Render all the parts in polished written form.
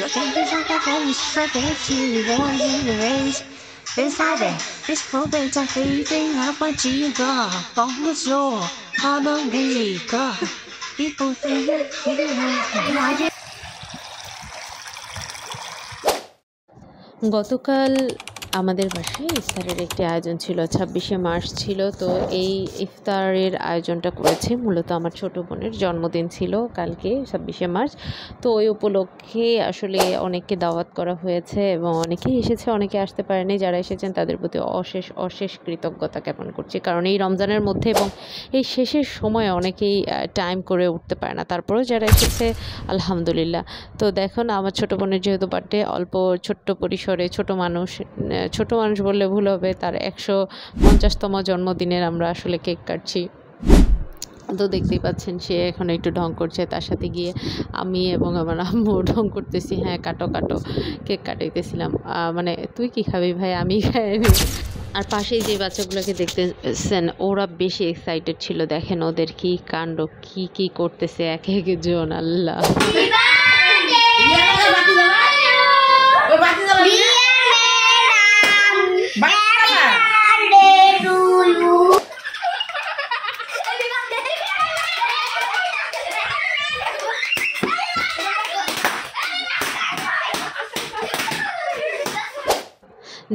Fingers like a face, forget you, born in the race. Inside it, this probate of everything up what you got. On the floor, on the way, God. People think it, গতকাল আমাদের বাসায় ইফতারের একটি আয়োজন ছিল, 26শে March ছিল। তো এই ইফতারের আয়োজনটা করেছে মূলত আমার ছোটো বোনের জন্মদিন ছিল কালকে 26শে মার্চ। তো ওই উপলক্ষে আসলে অনেককে দাওয়াত করা হয়েছে এবং অনেকেই এসেছে, অনেকে আসতে পারেনি। যারা এসেছেন তাদের প্রতি অশেষ অশেষ কৃতজ্ঞতা জ্ঞাপন করছি, কারণ এই রমজানের মধ্যে এবং এই শেষের সময়ে অনেকেই টাইম করে উঠতে পারে না। তারপরেও যারা এসেছে আলহামদুলিল্লাহ। তো দেখুন আমার ছোটো বোনের যেহেতু বার্থডে, অল্প ছোট্ট পরিসরে ছোট মানুষ বললে ভুল হবে, তার 150তম জন্মদিনের আমরা আসলে কেক কাটছি। তো দেখতেই পাচ্ছেন সে এখন একটু ঢং করছে, তার সাথে গিয়ে আমি এবং আমার আম্মু ঢং করতেছি, হ্যাঁ কাটো কেক কাটাইতেছিলাম। মানে তুই কি খাবি ভাই, আমি খাই। আর পাশেই যে বাচ্চাগুলোকে দেখতেছেন ওরা বেশি এক্সাইটেড ছিল, দেখেন ওদের কি কাণ্ড, কি করতেছে এক একজন, আল্লাহ।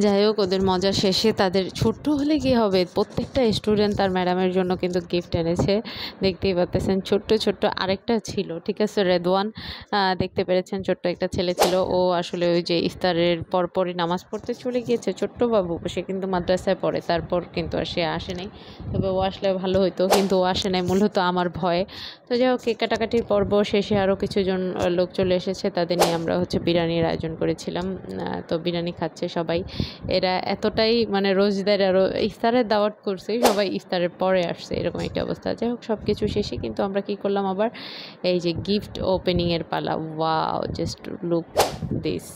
যাই হোক, ওদের মজা শেষে তাদের ছোট্ট হলে কী হবে, প্রত্যেকটা স্টুডেন্ট তার ম্যাডামের জন্য কিন্তু গিফট এনেছে। দেখতেই পাচ্ছেন ছোট্ট আরেকটা ছিল, ঠিক আছে, রেদওয়ান দেখতে পেরেছেন, ছোট্ট একটা ছেলে ছিল। ও আসলে ওই যে ইফতারের পরপরই নামাজ পড়তে চলে গিয়েছে, ছোট্ট বাবু, সে কিন্তু মাদ্রাসায় পড়ে, তারপর কিন্তু আর সে আসে নাই। তবে ও আসলে ভালো হতো, কিন্তু ও আসে নাই মূলত আমার ভয়ে। তো যাই হোক, কেক কাটাকাটির পর্ব শেষে আরও কিছুজন লোক চলে এসেছে, তাদের নিয়ে আমরা বিরিয়ানির আয়োজন করেছিলাম। তো বিরিয়ানি খাচ্ছে সবাই। এরা এতটাই মানে রোজদার আরও ইফতারের দাওয়াত করছে, সবাই ইফতারের পরে আসছে, এরকম একটা অবস্থা। যাই হোক, সব কিছু শেষে কিন্তু আমরা কী করলাম, আবার এই যে গিফট ওপেনিংয়ের পালা। ওয়াও, জাস্ট লুক দিস,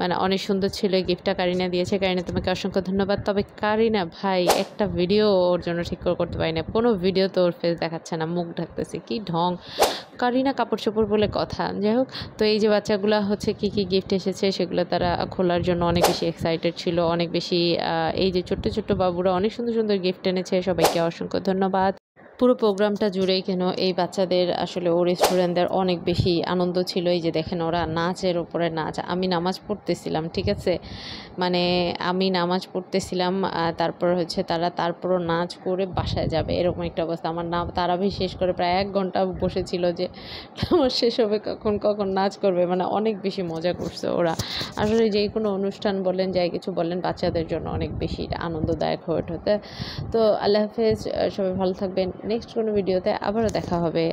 মানে অনেক সুন্দর ছিল। এই গিফটটা কারিনা দিয়েছে। কারিনা, তোমাকে অসংখ্য ধন্যবাদ। তবে কারিনা ভাই একটা ভিডিও ওর জন্য ঠিক করতে পারি না, কোনো ভিডিও তো ওর ফেস দেখাচ্ছে না, মুখ ঢাকতেছে, কি ঢং। কারিনা কাপড় চোপড় বলে কথা। যাই হোক, তো এই যে বাচ্চাগুলো কি গিফট এসেছে সেগুলো তারা খোলার জন্য অনেক বেশি এক্সাইটেড ছিল, অনেক বেশি। এই যে ছোট্ট বাবুরা অনেক সুন্দর গিফট এনেছে, সবাইকে অসংখ্য ধন্যবাদ। পুরো প্রোগ্রামটা জুড়েই কেন এই বাচ্চাদের আসলে ওর স্টুডেন্টদের অনেক বেশি আনন্দ ছিল। এই যে দেখেন ওরা নাচের ওপরে নাচ। আমি নামাজ পড়তেছিলাম, ঠিক আছে, মানে আমি নামাজ পড়তেছিলাম, তারপর তারপরও নাচ করে বাসায় যাবে, এরকম একটা অবস্থা। আমার তারাবি শেষ করে প্রায় 1 ঘন্টা বসেছিল যে নামাজ শেষ হবে কখন নাচ করবে, মানে অনেক বেশি মজা করছে ওরা। আসলে যে কোনো অনুষ্ঠান বলেন, যাই কিছু বলেন, বাচ্চাদের জন্য অনেক বেশি আনন্দদায়ক হয়ে ওঠে। তো আল্লাহ হাফেজ, সবাই ভালো থাকবেন। নেক্সট কোনো ভিডিওতে আবারও দেখা হবে।